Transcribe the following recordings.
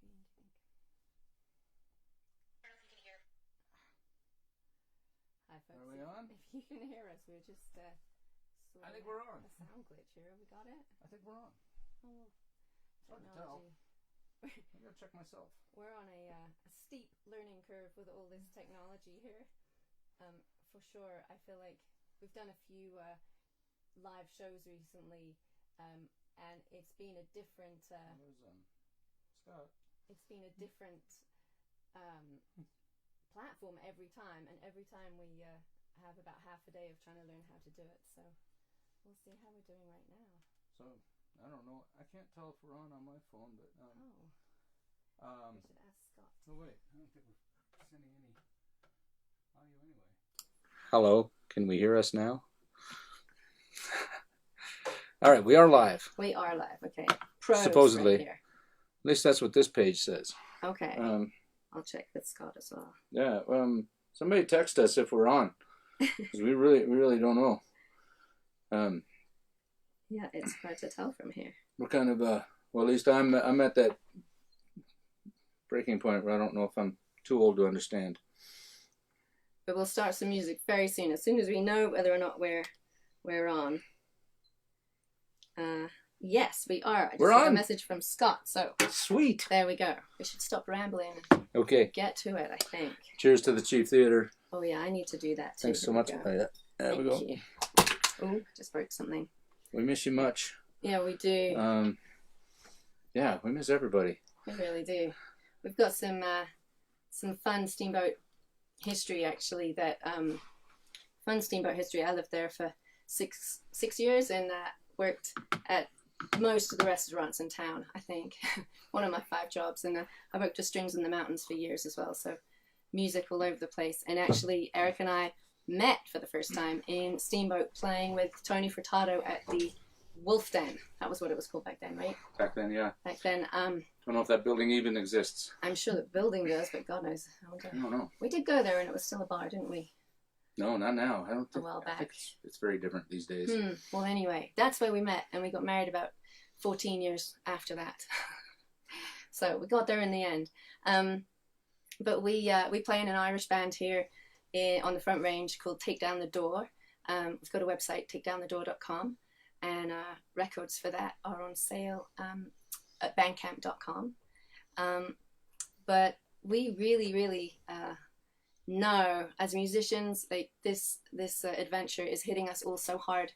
screen, do you think? I don't know if you can hear. Hi folks. Are we on? If you can hear us, we're just I think we're on. a sound glitch here. We got it? I think we're on. Oh, It's hard to tell. I gotta check myself. We're on a steep learning curve with all this technology here. For sure, I feel like we've done a few live shows recently, and it's been a different. There's Scott. It's been a different platform every time, and every time we have about half a day of trying to learn how to do it. So we'll see how we're doing right now. So I don't know. I can't tell if we're on my phone, but we should ask Scott. Oh wait, I don't think we're sending any audio anyway. Hello, can we hear us now? All right, we are live. We are live. Okay. Pros supposedly. right here. At least that's what this page says. Okay. I'll check with Scott as well. Yeah. Somebody text us if we're on, because we really don't know. Yeah, it's hard to tell from here. We're kind of well, at least I'm at that breaking point where I don't know if I'm too old to understand. But we'll start some music very soon, as we know whether or not we're on. Yes, we are. I just we're got on. a message from Scott, so sweet. There we go. We should stop rambling and get to it, I think. Cheers to the Chief Theater. Oh yeah, I need to do that too. Thanks so much. There we go. You. Oh, just broke something. We miss you much. Yeah, we do. Yeah, we miss everybody. We really do. We've got some fun steamboat history, actually. Fun steamboat history. I lived there for six years and worked at most of the restaurants in town, I think. One of my 5 jobs. And I worked with strings in the mountains for years as well. So music all over the place. And actually, Eric and I met for the first time in Steamboat playing with Tony Furtado at the Wolf Den. That was what it was called back then, right? Back then, yeah. Back then. Don't know if that building even exists. I'm sure the building does, but God knows. I don't know. We did go there and it was still a bar, didn't we? No, not now. I don't think. A while back. I think it's very different these days. Well, anyway, that's where we met, and we got married about 14 years after that. So we got there in the end. But we play in an Irish band here on the Front Range called Take Down the Door. We've got a website, takedownthedore.com, and records for that are on sale at bandcamp.com. But we really know as musicians, like this adventure is hitting us all so hard,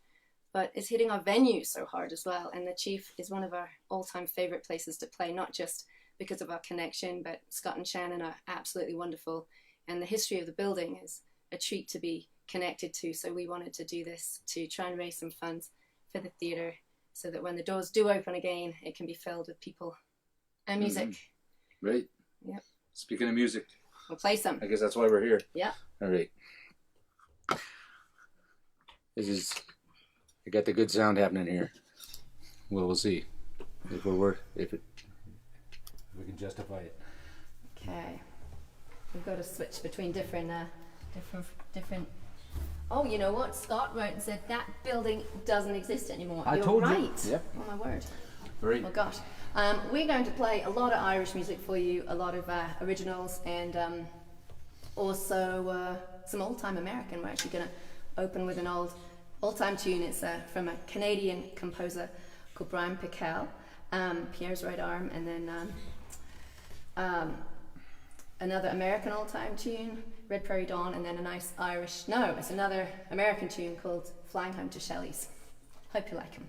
but it's hitting our venue so hard as well. And the Chief is one of our all-time favorite places to play, not just because of our connection, but Scott and Shannon are absolutely wonderful. And the history of the building is a treat to be connected to. So we wanted to do this to try and raise some funds for the theatre so that when the doors do open again, it can be filled with people and music. Right. Yep. Speaking of music, we'll play some. I guess that's why we're here. Yeah. All right. I got the good sound happening here. Well, we'll see if we can justify it. Okay. We've got to switch between different. Oh, you know what? Scott wrote and said that building doesn't exist anymore. I You're told right. you. Yep. Oh my word. Right. Oh gosh. We're going to play a lot of Irish music for you, a lot of originals, and also some old-time American. We're actually going to open with an old-time tune. It's from a Canadian composer called Brian Pickell, Pierre's right arm, and then another American old-time tune, Red Prairie Dawn, and then a nice it's another American tune called Flying Home to Shelley's. Hope you like them.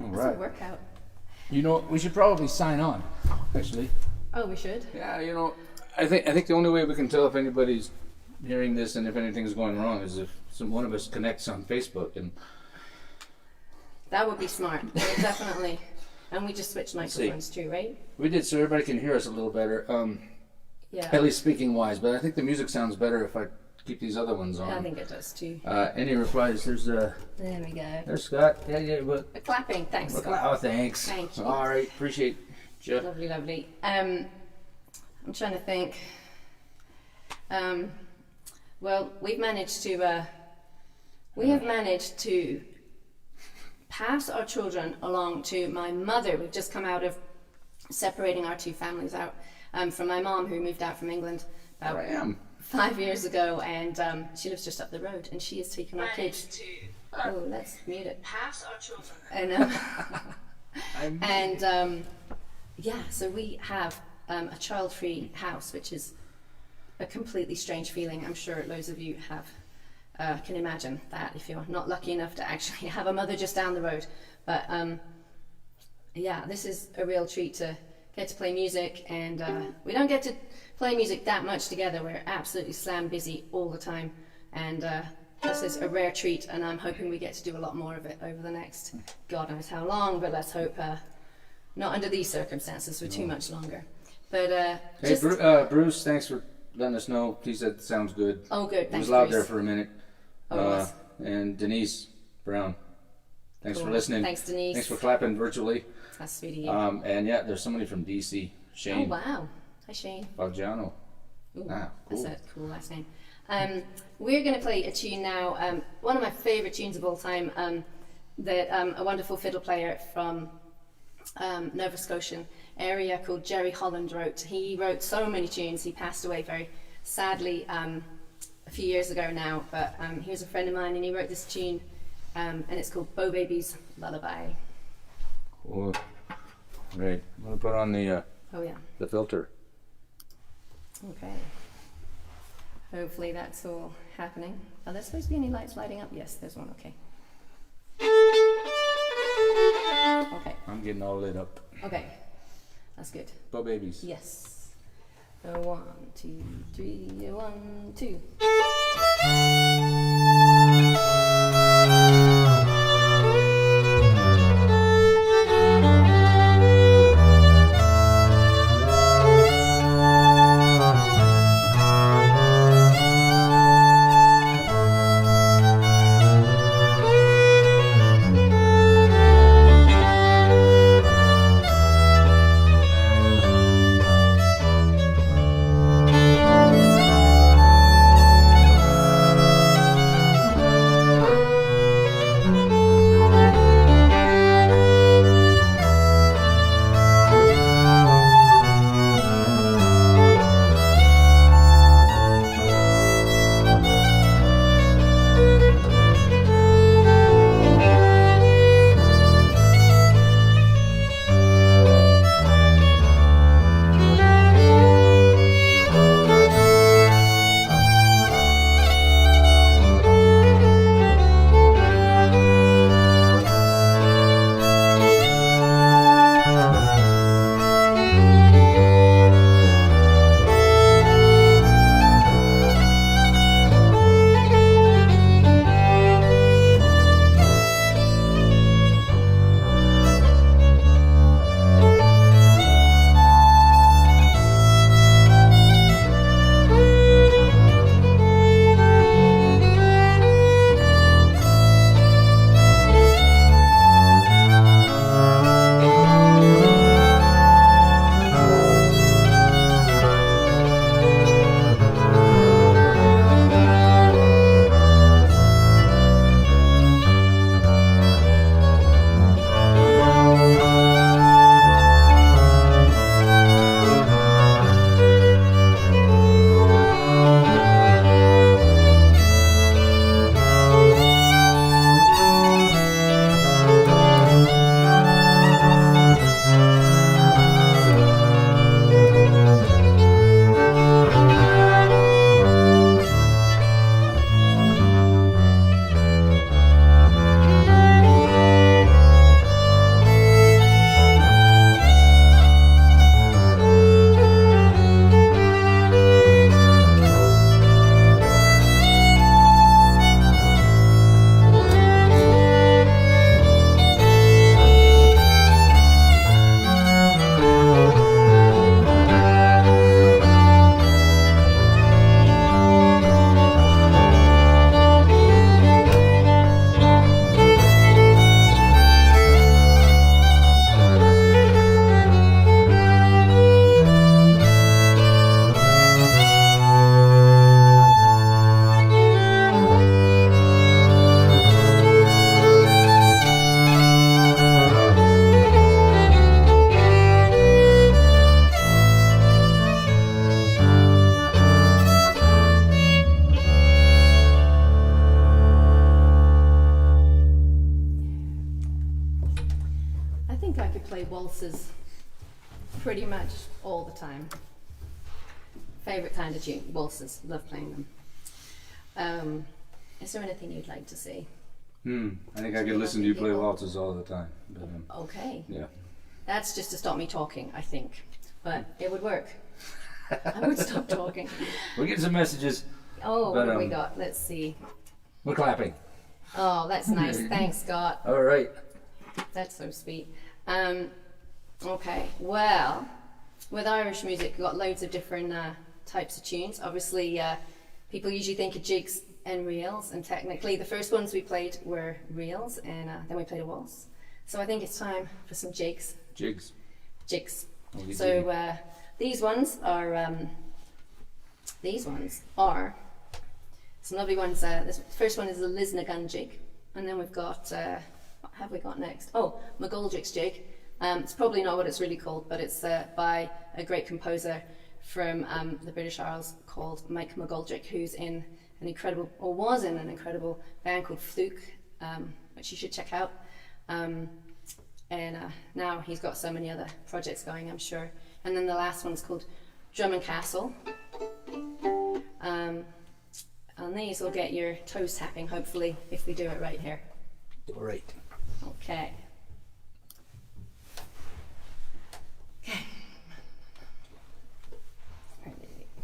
All That's right. a workout. You know, we should probably sign on, actually. Oh, we should. Yeah, you know, I think the only way we can tell if anybody's hearing this and if anything's going wrong is if one of us connects on Facebook. And That would be smart. Definitely. And we just switched microphones too, right? we did so everybody can hear us a little better, Yeah. at least speaking wise. But I think the music sounds better if I keep these other ones on. I think it does too. Any replies? There's There we go. there's Scott. Yeah, but We're clapping. Thanks, Scott. oh, thanks. Thank you. All right, appreciate you. Lovely, lovely. I'm trying to think. Well, we have managed to pass our children along to my mother. We've just come out of separating our two families out from my mom, who moved out from England about I am. 5 years ago, and she lives just up the road, and she is taking our kids. Oh, let's mute it. Pass our children. And yeah, so we have a child-free house, which is a completely strange feeling. I'm sure loads of you can imagine that if you're not lucky enough to actually have a mother just down the road. But yeah, this is a real treat to get to play music, and we don't get to play music that much together. We're absolutely slam busy all the time, and this is a rare treat, and I'm hoping we get to do a lot more of it over the next God knows how long, but let's hope not under these circumstances for too much longer. But Hey, Bruce, thanks for letting us know. He said sounds good. Oh, good. It Thanks, was loud Bruce. there for a minute. Oh, it was. And Denise Brown, thanks Cool. for listening. Thanks, Denise. Thanks for clapping virtually. That's sweet of you. And yeah, there's somebody from DC, Oh, Shane wow. Hi, Shane. Baggiano. Ooh, Ah, cool. That's a cool last name. We're going to play a tune now, one of my favourite tunes of all time, that a wonderful fiddle player from Nova Scotian area called Jerry Holland wrote. He wrote so many tunes. He passed away very sadly a few years ago now, but he was a friend of mine, and he wrote this tune, and it's called Bo Baby's Lullaby. Cool. Right. I'm gonna put on the Oh yeah. filter. Okay. Hopefully that's all happening. Are there supposed to be any lights lighting up? Yes, there's one. Okay. Okay. I'm getting all lit up. Okay. That's good. Bo babies. Yes. 1, 2, 3, 1, 2. think I could play waltzes pretty much all the time. Favorite kind of tune, waltzes. Love playing them. Is there anything you'd like to say? I think I could listen to you play waltzes all the time. But, okay. Yeah. That's just to stop me talking, I think. But it would work. I would stop talking. We'll get some messages. Oh, what have we got? Let's see. We're clapping. Oh, that's nice. Thanks, Scott. All right. That's so sweet. Okay, well, with Irish music, we've got loads of different types of tunes. Obviously, people usually think of jigs and reels, and technically the first ones we played were reels, and then we played a waltz. So I think it's time for some jigs. Jigs. Jigs. So these ones are some lovely ones. This first one is the Lisnagun jig, and then we've got what have we got next? Oh, McGoldrick's jig. It's probably not what it's really called, but it's by a great composer from the British Isles called Mike McGoldrick, who's in an incredible, or was in an incredible band called Fluke, which you should check out. And now he's got so many other projects going, I'm sure. And then the last one's called Drum and Castle. And these will get your toes tapping, hopefully, if we do it right here. All right. Okay. Okay.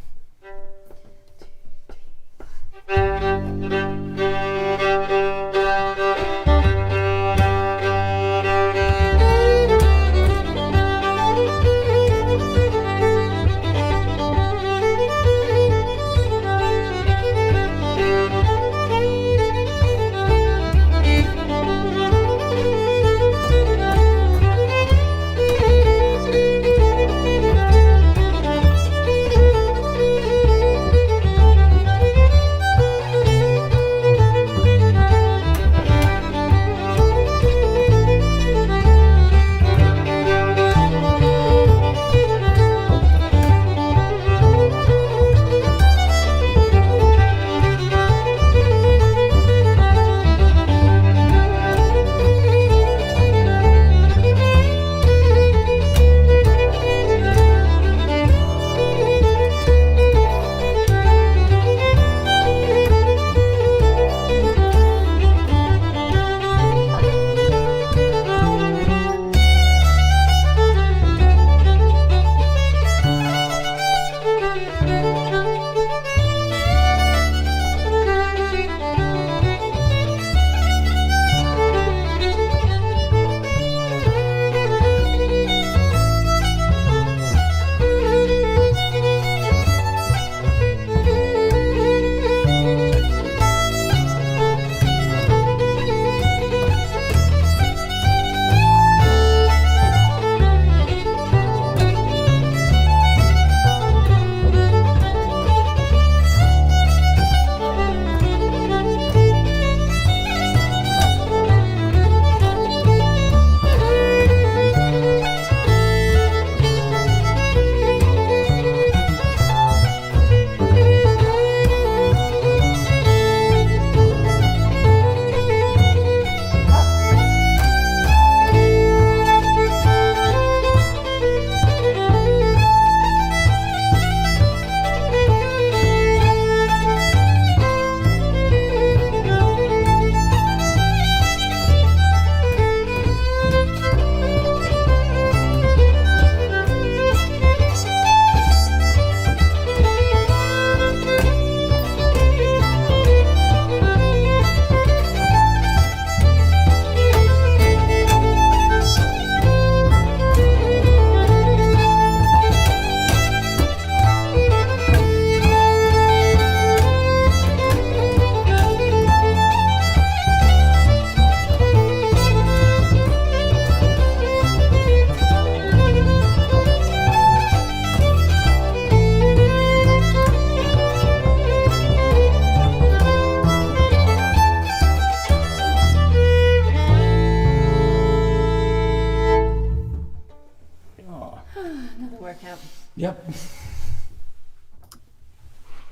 Yep.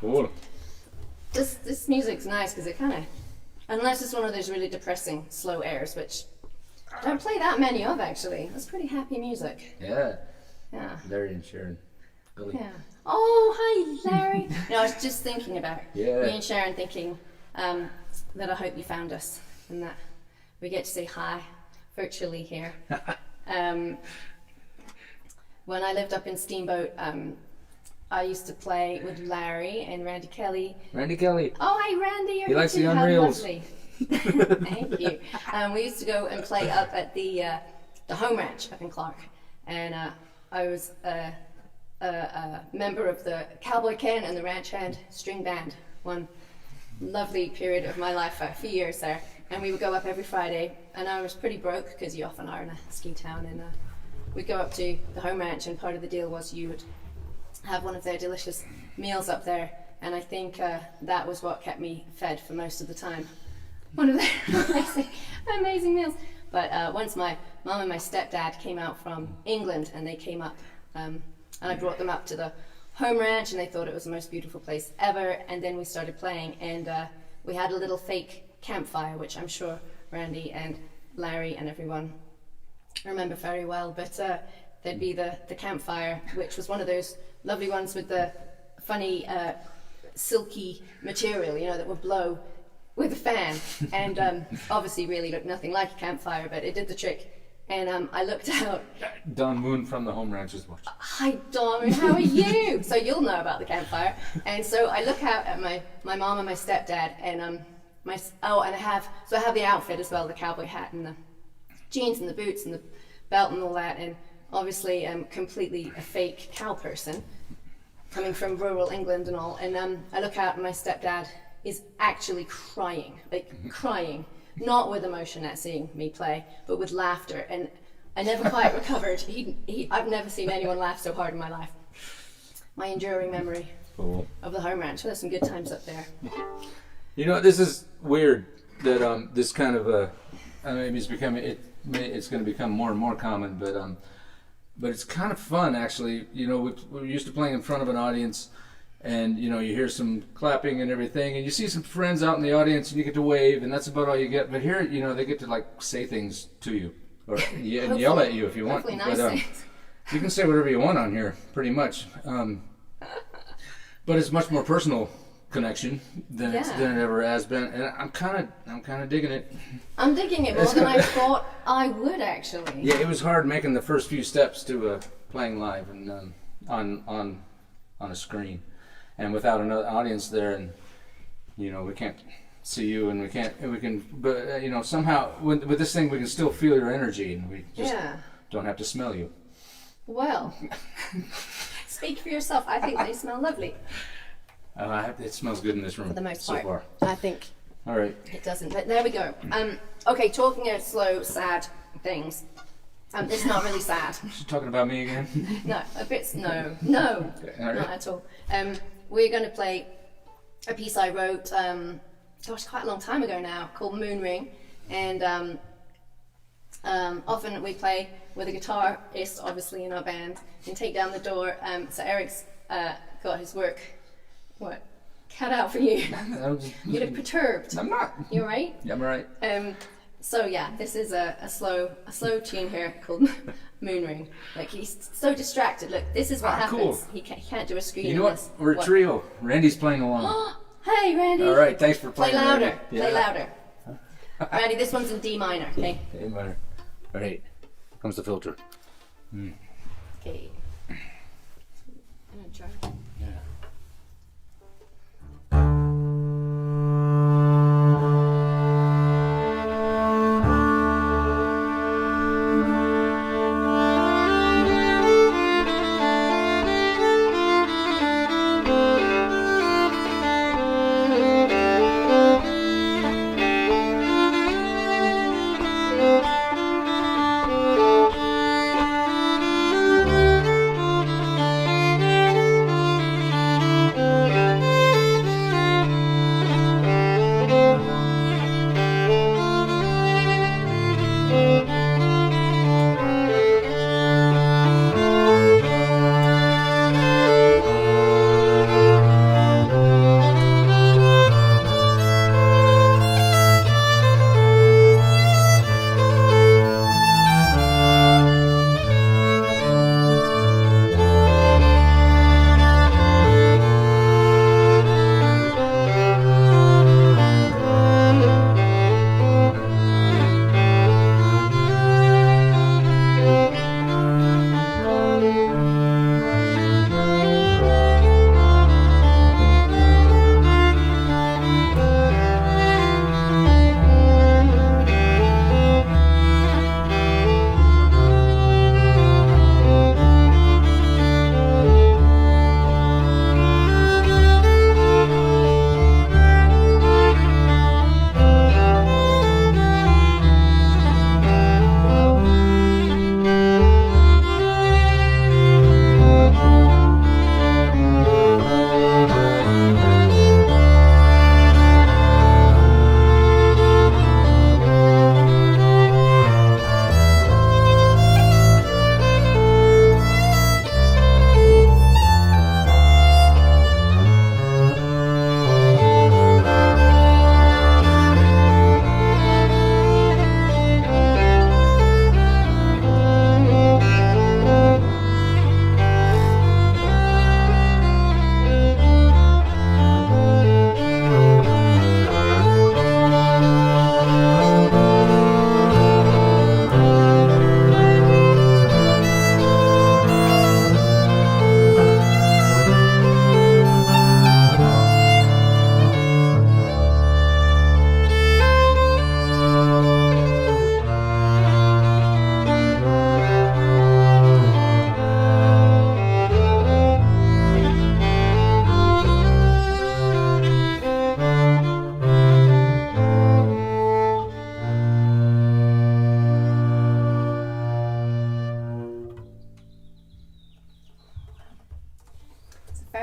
Cool. This music's nice because it kind of, unless it's one of those really depressing slow airs, which Don't play that many of, actually. That's pretty happy music. Yeah. Yeah. Larry and Sharon. Billy. Yeah. Oh, hi, Larry. No, I was just thinking about me and Sharon, thinking that I hope you found us and that we get to say hi virtually here. When I lived up in Steamboat, I used to play with Larry and Randy Kelly. Randy Kelly. Oh, hi, Randy. He likes the How Unreals. lovely. Thank you. We used to go and play up at the home ranch up in Clark, and I was a member of the Cowboy Ken and the Ranch Hand String Band. One lovely period of my life, a few years there, and we would go up every Friday. And I was pretty broke because you often are in a ski town, and we'd go up to the home ranch, and part of the deal was you would have one of their delicious meals up there, and I think that was what kept me fed for most of the time. One of their amazing meals. But once my mom and my stepdad came out from England, and they came up, and I brought them up to the home ranch, and they thought it was the most beautiful place ever. And then we started playing, and we had a little fake campfire, which I'm sure Randy and Larry and everyone remember very well. But there'd be the campfire, which was one of those lovely ones with the funny silky material, that would blow with a fan, and obviously really looked nothing like a campfire, but it did the trick. And I looked out. Don Moon from the home ranch is watching. Hi, Don. How are you? So you'll know about the campfire. And so I look out at my mom and my stepdad, and I have the outfit as well, the cowboy hat and the jeans and the boots and the belt and all that, and obviously I'm completely a fake cow person coming from rural England and all. And I look out, and my stepdad is actually crying, not with emotion at seeing me play, but with laughter. And I never quite recovered. I've never seen anyone laugh so hard in my life. My enduring memory of the home ranch. There's some good times up there. This is weird that this kind of maybe it's going to become more and more common, but it's kind of fun actually. We're used to playing in front of an audience, and you hear some clapping and everything, and you see some friends out in the audience, and you get to wave, and that's about all you get. But here, they get to say things to you, or and yell at you if you want. Nice but you can say whatever you want on here, pretty much. But it's much more personal connection than it ever has been, and I'm kind of digging it. I'm digging it more than I thought I would, actually. Yeah, it was hard making the first few steps to playing live and on a screen, and without another audience there, and we can't see you, and we can, but somehow with this thing we can still feel your energy, and we just don't have to smell you. Well, speak for yourself. I think they smell lovely. It smells good in this room for the most so part. Far. I think. All right. It doesn't, but there we go. Okay, talking about slow, sad things. It's not really sad. She's talking about me again? No, a bit. No, okay, all right. Not at all. We're going to play a piece I wrote, quite a long time ago now, called Moon Ring, and often we play with a guitarist, obviously, in our band, and take down the door. So Eric's got his work. What? Cut out for you. You look perturbed. I'm not. You right? Yeah, I'm right. So yeah, this is a slow tune here called Moon Ring. Like, he's so distracted. Look, this is what happens. Cool. He can't do a screen. You know what? We're a trio. Randy's playing along. Hey, Randy. All right, thanks for playing. Play louder. Yeah. Play louder. Randy, this one's in D minor. Okay. D minor. All right. Comes the filter. Okay. I'm gonna try. Yeah.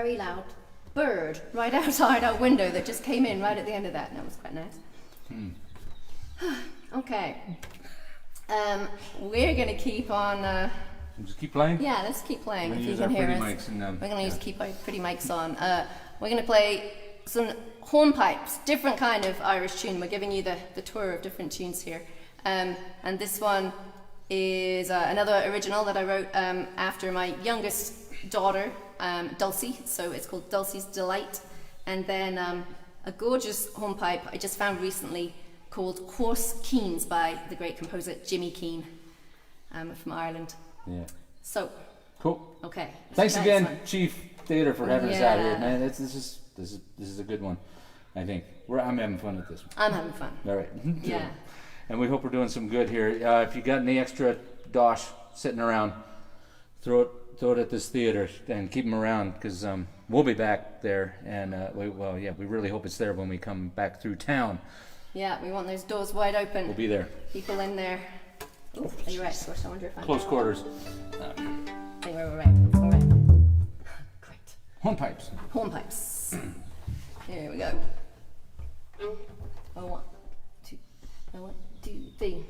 very loud bird right outside our window that just came in right at the end of that, and that was quite nice. Okay. We're going to keep on... just keep playing? Yeah, let's keep playing. We're if going you to use can our hear pretty us. mics. And, We're going to keep our pretty mics on. We're going to play some hornpipes, different kind of Irish tune. We're giving you the tour of different tunes here. And this one is another original that I wrote after my youngest daughter, Dulcie. So it's called Dulcie's Delight. And then a gorgeous hornpipe I just found recently called Hoarse Keens by the great composer Jimmy Keane from Ireland. Yeah. So, cool. Okay. Thanks again, Chief Theatre, for having us out here, man. This is a good one. I think I'm having fun with this one. I'm having fun. All right. Yeah. And we hope we're doing some good here. If you got any extra dosh sitting around, throw it at this theater and keep them around, because we'll be back there, and we really hope it's there when we come back through town. Yeah, we want those doors wide open. We'll be there. People in there. Oh, are you right? Of course, I wonder if I'm... Close quarters. I think we're right. All right. Great. Hornpipes. Hornpipes. Here we go. Oh, 1, 2, 1, 2, 3.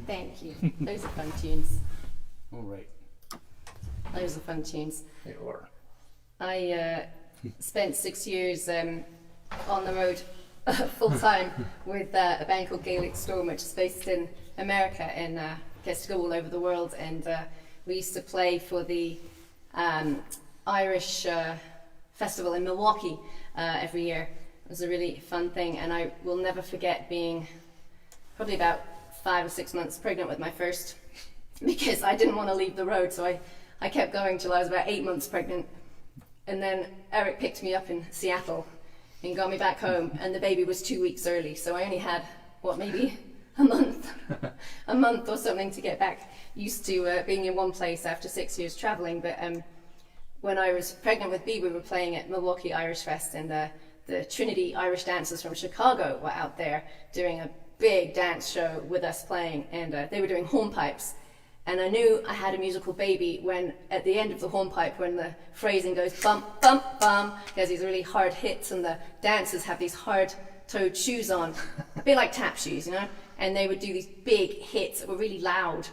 Thank you. Those are fun tunes. All right. Those are fun tunes. They are. I spent 6 years on the road full time with a band called Gaelic Storm, which is based in America and gets to go all over the world. And we used to play for the Irish festival in Milwaukee every year. was a really fun thing, and I will never forget being probably about 5 or 6 months pregnant with my first, because I didn't want to leave the road, so I kept going till I was about 8 months pregnant, and then Eric picked me up in Seattle and got me back home, and the baby was 2 weeks early, so I only had, maybe a month or something to get back used to being in one place after 6 years traveling. But when I was pregnant with B, we were playing at Milwaukee Irish Fest, and the Trinity Irish dancers from Chicago were out there doing a big dance show with us playing, and they were doing hornpipes. And I knew I had a musical baby when, at the end of the hornpipe, when the phrasing goes bump, bump, bum, there's these really hard hits, and the dancers have these hard-toed shoes on, a bit like tap shoes, you know? And they would do these big hits that were really loud.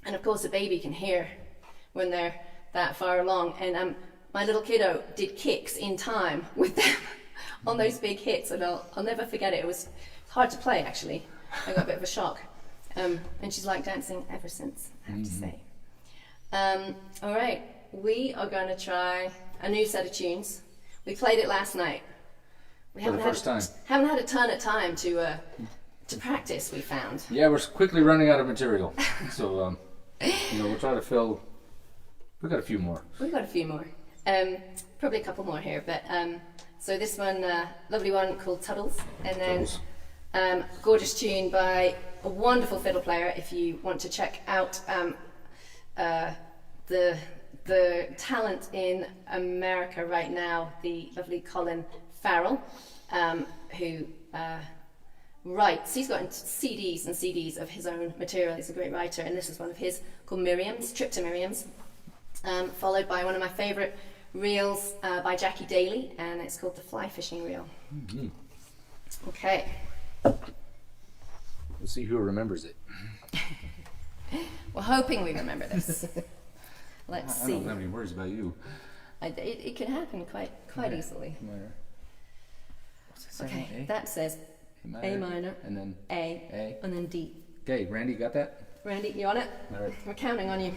And of course, a baby can hear when they're that far along. And my little kiddo did kicks in time with them on those big hits, and I'll never forget it. It was hard to play, actually. I got a bit of a shock. And she's liked dancing ever since, I have to say. All right, we are going to try a new set of tunes. We played it last night. We For the first time. Haven't had a ton of time to practice, we found. Yeah, we're quickly running out of material. So, we'll try to fill. We've got a few more. Probably a couple more here, but so this one, lovely one called Tuddles, and then gorgeous tune by a wonderful fiddle player. If you want to check out the talent in America right now, the lovely Colin Farrell, who writes. He's got CDs and CDs of his own material. He's a great writer, and this is one of his called Miriam's, Trip to Miriam's, followed by one of my favourite reels by Jackie Daly, and it's called the Fly Fishing Reel. Mm-hmm. Okay. We'll see who remembers it. We're hoping we remember this. Let's see. I don't have any worries about you. It can happen quite easily. Okay, that says A minor, and then A, and then D. Okay, Randy, got that? Randy, you on it? All right. We're counting on you.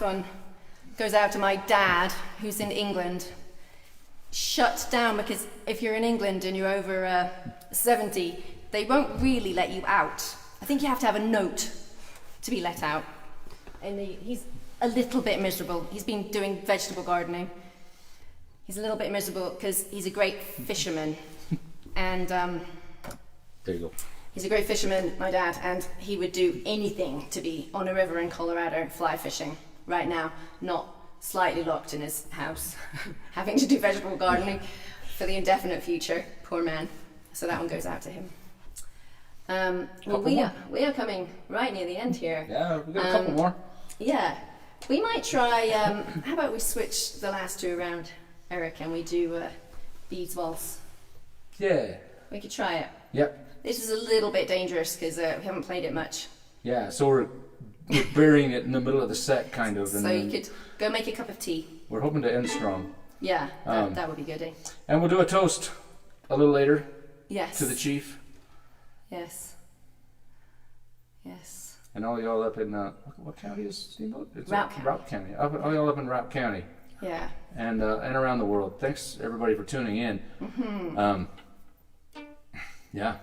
one goes out to my dad, who's in England. Shut down, because if you're in England and you're over 70, they won't really let you out. I think you have to have a note to be let out. And he's a little bit miserable. He's been doing vegetable gardening. He's a little bit miserable because he's a great fisherman. And there you go. He's a great fisherman, my dad, and he would do anything to be on a river in Colorado fly fishing right now, not slightly locked in his house, having to do vegetable gardening for the indefinite future. Poor man. So that one goes out to him. Well, we are coming right near the end here. Yeah, we've got a couple more. Yeah, we might try. How about we switch the last two around, Eric, and we do Beads Waltz? Yeah. We could try it. Yep. This is a little bit dangerous because we haven't played it much. Yeah, so we're burying it in the middle of the set, kind of. And so you could go make a cup of tea. We're hoping to end strong. Yeah, that would be good, eh? And we'll do a toast a little later. Yes. To the chief. Yes. Yes. And all y'all up in, what county is Steamboat? It's Routt County. Routt County. All y'all up in Routt County. Yeah. And around the world. Thanks, everybody, for tuning in. Mm-hmm. Yeah,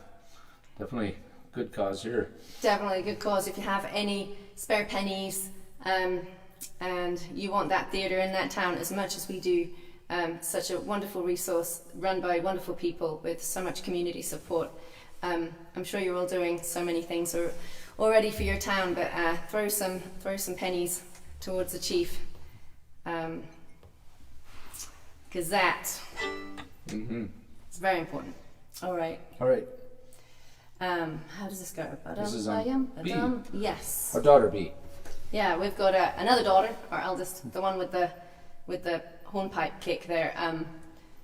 definitely good cause here. Definitely a good cause. If you have any spare pennies and you want that theatre in that town as much as we do, such a wonderful resource run by wonderful people with so much community support. I'm sure you're all doing so many things already for your town, but throw some pennies towards the chief, because that is very important. All right. How does this go? This is B. Yes. Our daughter B. Yeah, we've got another daughter, our eldest, the one with the hornpipe kick there.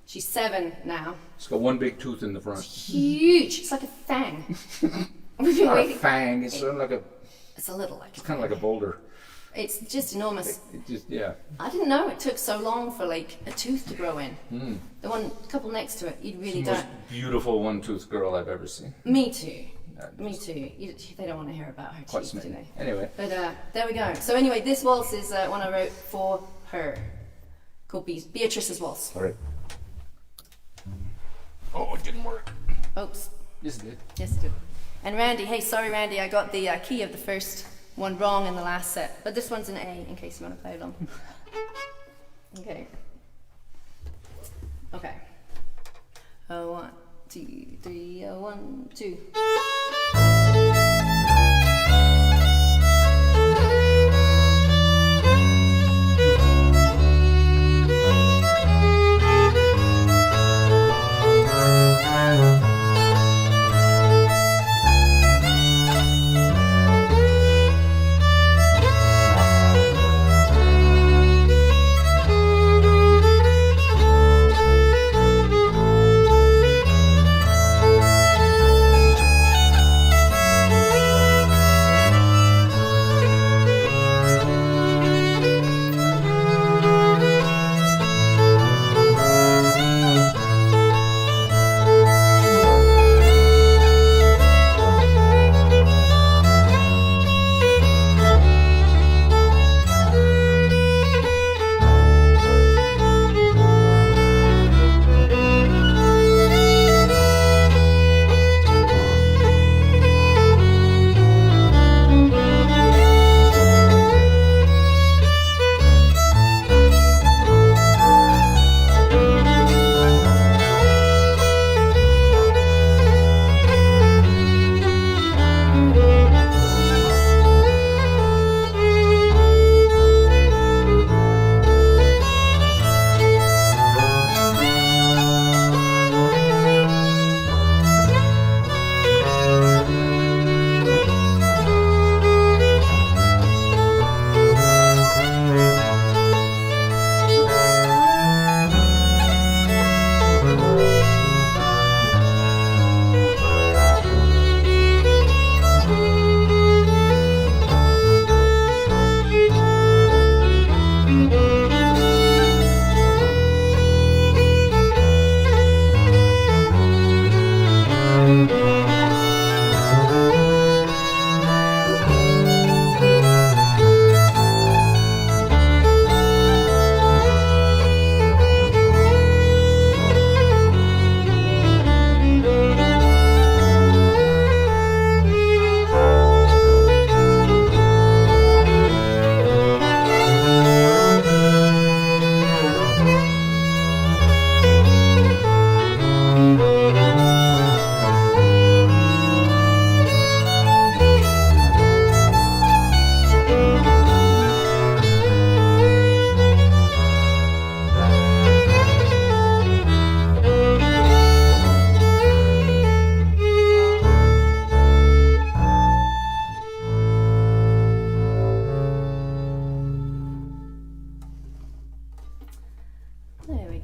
She's 7 now. It's got one big tooth in the front. It's huge. It's like a fang. It's not a fang. It's sort of like a. It's a little like. It's kind of like a boulder. It's just enormous. It just, yeah. I didn't know it took so long for like a tooth to grow in. The one couple next to it, you really It's the don't. most beautiful one-tooth girl I've ever seen. Me too. Me too. They don't want to hear about her Quite teeth, do smitten. they? Anyway. But there we go. So anyway, this waltz is one I wrote for her, called Beatrice's Waltz. All right. Oh, it didn't work. Oops. Yes, it did. Yes, it did. And Randy, hey, sorry Randy, I got the key of the first one wrong in the last set, but this one's an A in case you want to play along. Okay. Okay. 1, 2, 3, 1, 2.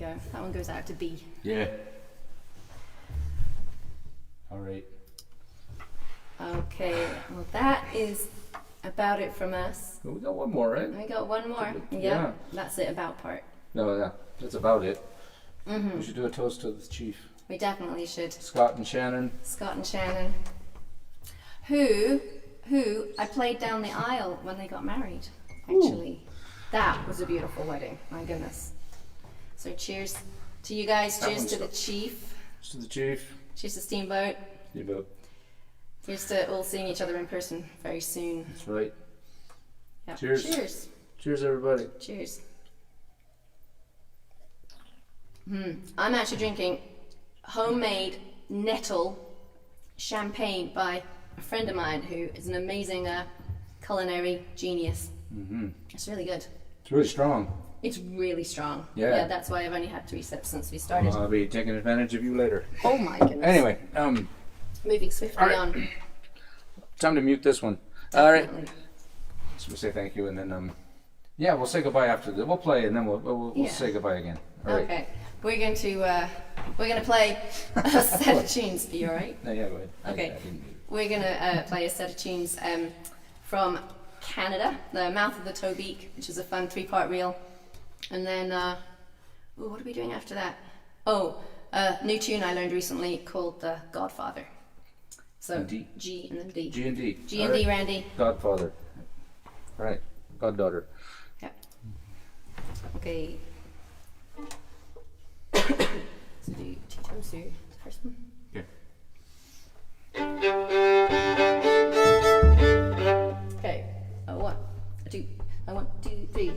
you go. That one goes out to B. Yeah. All right. Okay, well that is about it from us. Well, we got one more, right? We got one more. Yeah. That's it about part. No, yeah, that's about it. Mm-hmm. We should do a toast to the chief. We definitely should. Scott and Shannon. Scott and Shannon. Who I played down the aisle when they got married, actually. Ooh. That was a beautiful wedding, my goodness. So cheers to you guys, cheers to the chief. Cheers to the chief. Cheers to Steamboat. Steamboat. Here's to all seeing each other in person very soon. That's right. Yep. Cheers. Cheers. Cheers, everybody. Cheers. I'm actually drinking homemade nettle champagne by a friend of mine who is an amazing culinary genius. Mm-hmm. It's really good. It's really strong. It's really strong. Yeah. That's why I've only had 3 sips since we started. I'll be taking advantage of you later. Oh my goodness. Anyway, moving swiftly on. Time to mute this one. Definitely. All right. So we'll say thank you, and then yeah, we'll say goodbye after this. We'll play, and then we'll say goodbye again. All right. Okay. We're going to play a set of tunes. Are you all right? No, yeah, go ahead. Okay. We're going to play a set of tunes from Canada, the Mouth of the Toe Beak, which is a fun 3-part reel. And then, what are we doing after that? Oh, new tune I learned recently called The Godfather. So D. G and then D. G and D. G and D, Randy. Godfather. All right. Goddaughter. Yeah. Okay. So do 2 times through the first one. Okay. Okay. 1, 2. 1, 2, 3.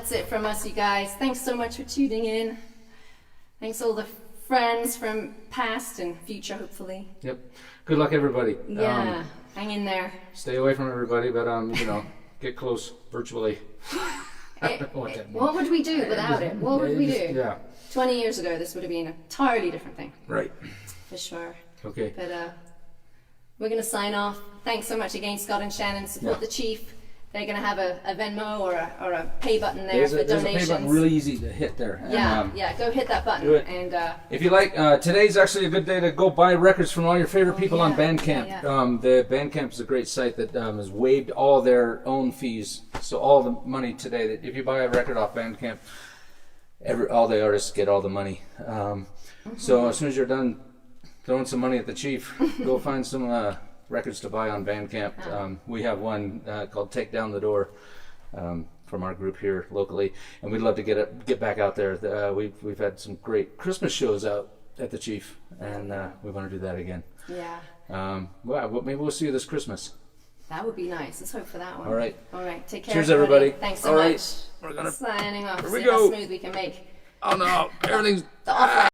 that's it from us, you guys. Thanks so much for tuning in. Thanks all the friends from past and future, hopefully. Yep. Good luck, everybody. Yeah, hang in there. Stay away from everybody, but get close virtually. What would we do without it? What would we do? Yeah. 20 years ago, this would have been an entirely different thing. Right. For sure. Okay. But we're going to sign off. Thanks so much again, Scott and Shannon. Support the Chief. They're going to have a Venmo or a pay button there for donations. There's a pay button really easy to hit there. Yeah, go hit that button. Do it. And if you like, today's actually a good day to go buy records from all your favorite people on Bandcamp. Yeah. The Bandcamp is a great site that has waived all their own fees. So all the money today, that if you buy a record off Bandcamp, all the artists get all the money. So as soon as you're done throwing some money at the Chief, go find some records to buy on Bandcamp. We have one called "Take Down the Door" from our group here locally, and we'd love to get back out there. We've had some great Christmas shows out at the Chief, and we want to do that again. Yeah. Well, maybe we'll see you this Christmas. That would be nice. Let's hope for that one. All right. Take care. Cheers, everybody. Thanks so much. We're gonna signing off. Here we See go. how smooth we can make. Oh no, everything's. The off